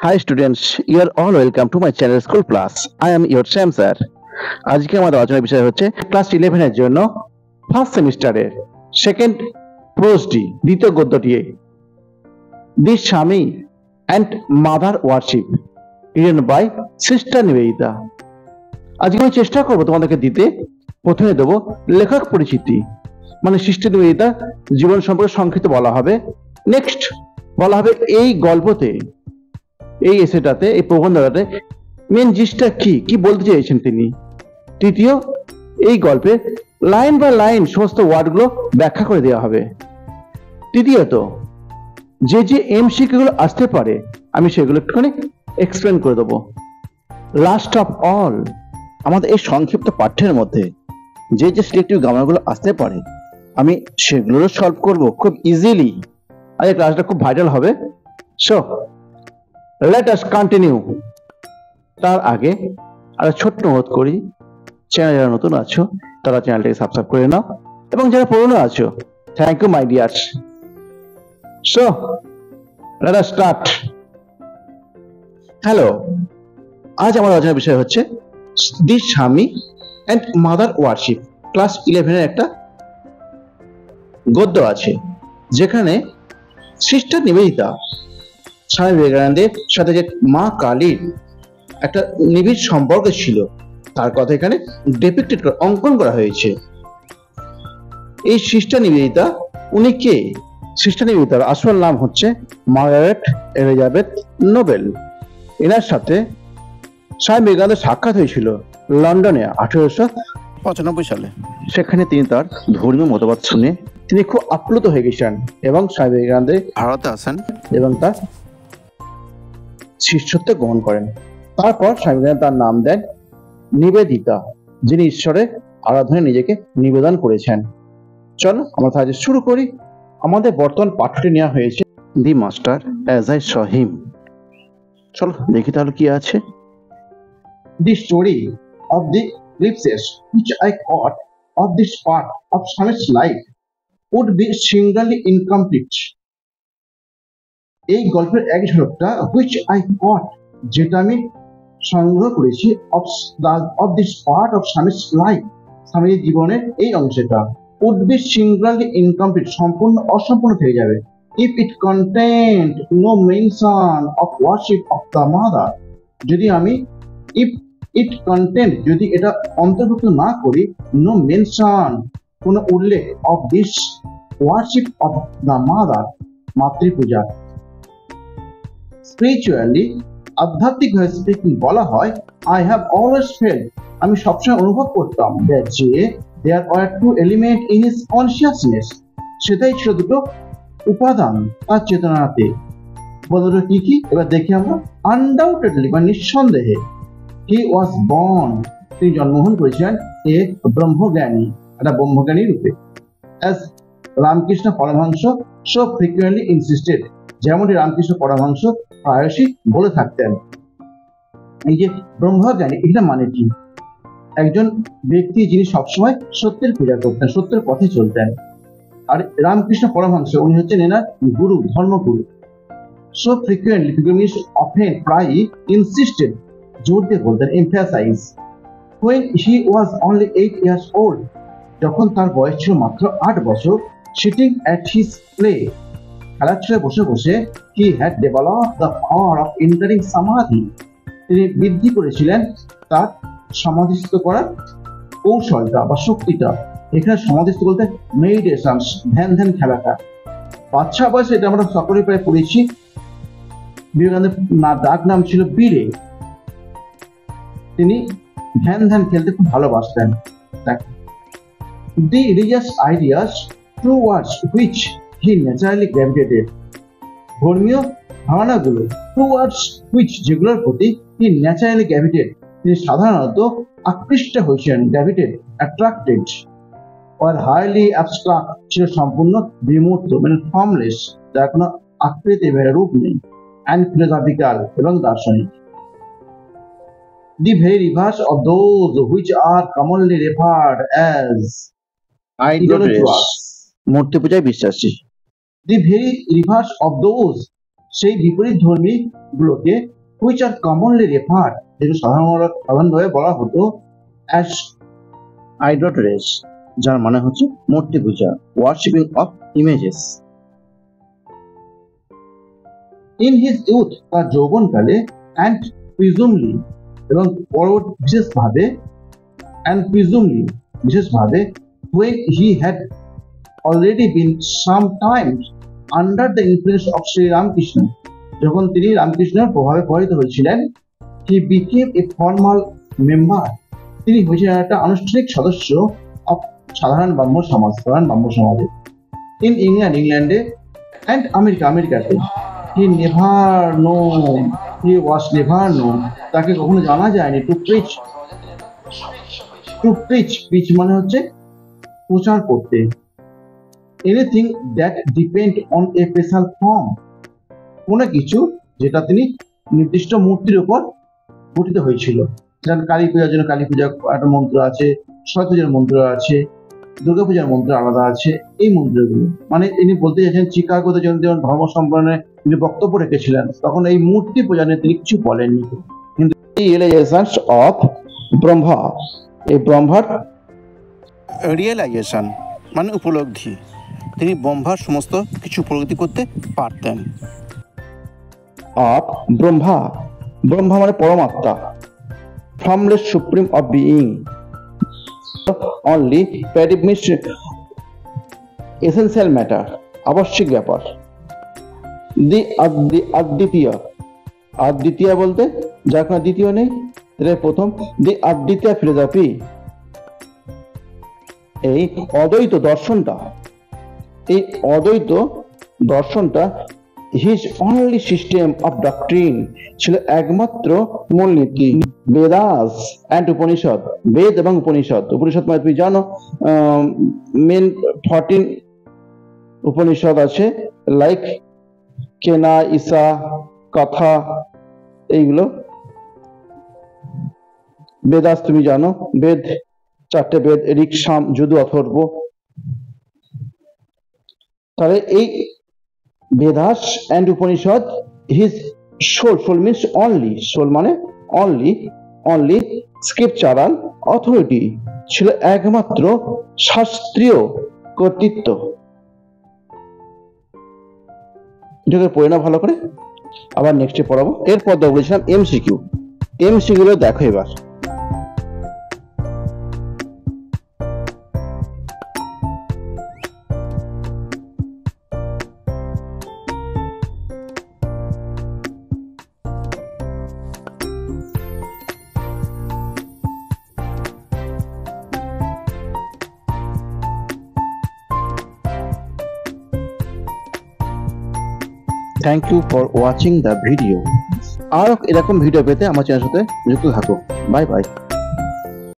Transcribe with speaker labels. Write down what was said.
Speaker 1: Hi students, you are all welcome to my channel School Plus. I am your Sam sir. আজকে আমাদের আলোচনার বিষয় হচ্ছে class 11 এর জন্য ফার্স্ট সেমিস্টারের সেকেন্ড প্রোজডি দ্বিতীয় গদ্যটি the Swami and mother worship written by sister Nivedita. আজকে আমি চেষ্টা করব তোমাদেরকে দিতে। প্রথমে দেব লেখক পরিচিতি, মানে সিস্টার নিবেদিতা জীবন সম্পর্কে সংক্ষিপ্ত বলা হবে। নেক্সট বলা হবে এই গল্পতে, এই এসেটাতে, এই প্রবন্ধটাতে মেন জিনিসটা কি কি বলতে চেয়েছেন তিনি। তৃতীয়, এই গল্পে লাইন বাই লাইন সমস্ত ওয়ার্ডগুলো ব্যাখ্যা করে দেওয়া হবে। তৃতীয়ত, যে যে এমসিকিউ গুলো আসতে পারে আমি সেগুলো একটুখানি এক্সপ্লেন করে দেবো। লাস্ট অফ অল, আমাদের এই সংক্ষিপ্ত পাঠ্যের মধ্যে যে যে সিলেক্টিভ গ্রামারগুলো আসতে পারে আমি সেগুলোরও সলভ করব খুব ইজিলি। আর এই ক্লাসটা খুব ভাইরাল হবে। সো লেট আস কন্টিনিউ। তার আগে আর ছোট্ট অনুরোধ করি, চ্যানেল যারা নতুন আছো তারা চ্যানেলটাকে সাবস্ক্রাইব করে নাও, এবং যারা পুরনো আছো thank you my dears. So let us start. Hello, আজ আমার আলোচনার বিষয় হচ্ছে দি Swami and mother worship. Class 11 এর একটা গদ্য আছে যেখানে সিস্টার নিবেদিতা স্বামী বিবেকানন্দের সাথে যে মা কালীর একটা নিবিড় সম্পর্ক ছিল তার কথা এখানে ডেপিক্টেড অঙ্কন করা হয়েছে। এই সিস্টার নিবেদিতা উনি কে? সিস্টার নিবেদিতার আসল নাম হচ্ছে মার্গারেট এলিজাবেথ নোবেল। এনার সাথে স্বামী বিবেকানন্দের সাক্ষাৎ হয়েছিল লন্ডনে 1895 সালে। সেখানে তিনি তার ধর্মীয় মতবাদ শুনে তিনি খুব আপ্লুত হয়ে গেছেন এবং স্বামী বিবেকানন্দের ভারতে আসেন এবং তার শিষ্যত্ব গ্রহণ করেন। তারপর স্বামী বিবেকানন্দ তার নাম দেন নিবেদিতা, যিনি ঈশ্বরের আরাধনায় নিজেকে নিবেদন করেছেন। চলো আমরা তাহলে শুরু করি। আমাদের বর্তমান পাঠ্যটি নেওয়া হয়েছে the master as I saw him. চলো দেখি তাহলে কি আছে। The story of the glimpses which I caught of this part of Swamit's life would be singularly incomplete. এই গল্পের এক ঝলকটা which I caught, যেটা আমি সংগ্রহ করেছি of this part of Swamit's life, স্বামীর জীবনের এই অংশটা would be singularly incomplete, সম্পূর্ণ অসম্পূর্ণ থেকে যাবে if it contained no mention of worship of the mother, যদি আমি if it contained, যদি এটা অন্তর্ভুক্ত না করি no mention, কোন উল্লেখ of this worship of the mother, মাতৃপূজা। স্পিরিচুয়ালি, আধ্যাত্মিকভাবে স্পিকিং বলা হয় I have always felt, আমি সবসময় অনুভব করতাম that যে there were two elements in his consciousness, সেটাই ছিল দুটো উপাদান তার চেতনাতে। বলতো কি কি এবার দেখি আমরা। আনডাউটেডলি বা নিঃসন্দেহে he was born, তিনি জন্মগ্রহণ করেছিলেন এ ব্রহ্মজ্ঞানী, একটা ব্রহ্মজ্ঞানী রূপে। as Ramakrishna Paramahamsa so frequently insisted, যেমনটি রামকৃষ্ণ পরমহংস প্রায়শই বলে থাকতেন। এই যে ব্রহ্মজ্ঞানী, এটা মানে কি? একজন ব্যক্তি যিনি সবসময় সত্যের পূজা করতেন, সত্যের পথে চলতেন। আর রামকৃষ্ণ পরমহংস উনি হচ্ছেন এনার গুরু, ধর্মগুরু। so frequently means often, প্রায়ই, insisted, জোর দিয়ে বলতেন, emphasize, when he was only 8 years old, যখন তার বয়স ছিল মাত্র 8 বছর, sitting at his play, খেলার ছলে বসে বসে he had developed the power of entering samadhi, তিনি বৃদ্ধি করেছিলেন তার সমাধিস্থ করার কৌশলটা বা শক্তিটা। এখানে সমাধিস্থ বলতে মেডিটেশন, ধ্যান ধ্যান খেলাটা। বাচ্চা বয়সে এটা আমরা সকলে প্রায় পড়েছি। বিবেকানন্দের ডাক নাম ছিল বীরে। তিনি ধ্যান ধ্যান খেলতে খুব ভালোবাসতেন। The religious ideas towards which he naturally gravitated, ধর্মীয় ধারণাগুলো towards which, যেগুলোর প্রতি he naturally gravitated, তিনি সাধারণত আকৃষ্ট হয়েছিলেন, gravitated, attracted, or highly abstract, ছিল সম্পূর্ণ বিমূর্ত, মানে ফর্মলেস, যার কোনো আকৃতি বা রূপ নেই, and philosophical, এবং দার্শনিক। The very reverse of those which are commonly referred as idolatrous, মূর্তি পূজায় বিশ্বাসী। The very reverse of those সেই বিপরীত ধর্মী গুলোকে which are commonly referred, যেগুলো সাধারণভাবে বলা হতো as idolatries, যার মানে হচ্ছে মূর্তি পূজা, worshipping of images. In his youth, তার যৌবনকালে, and presumably এবং বিশেষভাবে when he had already been sometimes under the influence of Sri Ramakrishna, যখন তিনি রামকৃষ্ণের প্রভাবে প্রভাবিত হয়েছিলেন, he became a formal member, তিনি হয়েছিলেন একটা আনুষ্ঠানিক সদস্য of সাধারণ ব্রাহ্ম সমাজে in ইংল্যান্ডে and আমেরিকাতে he was never known, তাকে কখনো জানা যায়নি to preach মানে হচ্ছে প্রচার করতে, anything that depend on a special form, কোনো কিছু যেটা তিনি নির্দিষ্ট মূর্তির উপর গঠিত হয়েছিল। যেমন কালী পূজার জন্য কালী পূজা একটা মন্ত্র আছে, সরস্বতী পূজার মন্ত্র আছে, দুর্গা পূজার মন্ত্র আলাদা আছে, এই মন্ত্রগুলো মানে তিনি বলতে চাইছেন চিকাগোতে যখন ধর্ম সম্মেলনে তিনি বক্তব্য রেখেছিলেন তখন এই মূর্তি পূজা নিয়ে তিনি কিছু বলেননি। কিন্তু রিয়েলাইজেশনস অফ ব্রহ্মা, এই ব্রহ্মার
Speaker 2: রিয়েলাইজেশন মানে উপলব্ধি, তিনি ব্রহ্মার সমস্ত কিছু উপলব্ধি করতে পারতেন।
Speaker 1: অফ ব্রহ্মা মানে পরমাত্মা, formless supreme of being, only প্যারিব মিনস এসেন্সিয়াল ম্যাটার, আবশ্যিক ব্যাপার। দি আদ্বিতীয় বলতে যার কোনো দ্বিতীয় নেই, এটা প্রথম। দি আদ্বিতীয় ফিলোসফি, এই অদ্বৈত দর্শনটা his only system of doctrine, ছিল একমাত্র মূলনীতি। বেদাস অ্যান্ড উপনিষদ, বেদ এবং উপনিষদ মানে তুমি জানো মেন 14 উপনিষদ আছে, লাইক কেনা, ঈশা, কথা, এইগুলো। বেদাস তুমি জানো, বেদ 4টে বেদ, ঋক, সাম, যজু, অথর্ব। তাহলে এই Vedas and Upanishad his soul means only, soul মানে অনলি স্ক্রিপচারাল অথরিটি, ছিল একমাত্র শাস্ত্রীয় কর্তৃত্ব। এটাকে পড়ে না ভালো করে, আবার নেক্সটে পড়াবো। এরপর বলেছিলাম এমসিকিউ দেখো এবার। Thank you for watching the video. আর এরকম ভিডিও পেতে আমার চ্যানেলের সাথে যুক্ত থাকো। Bye by.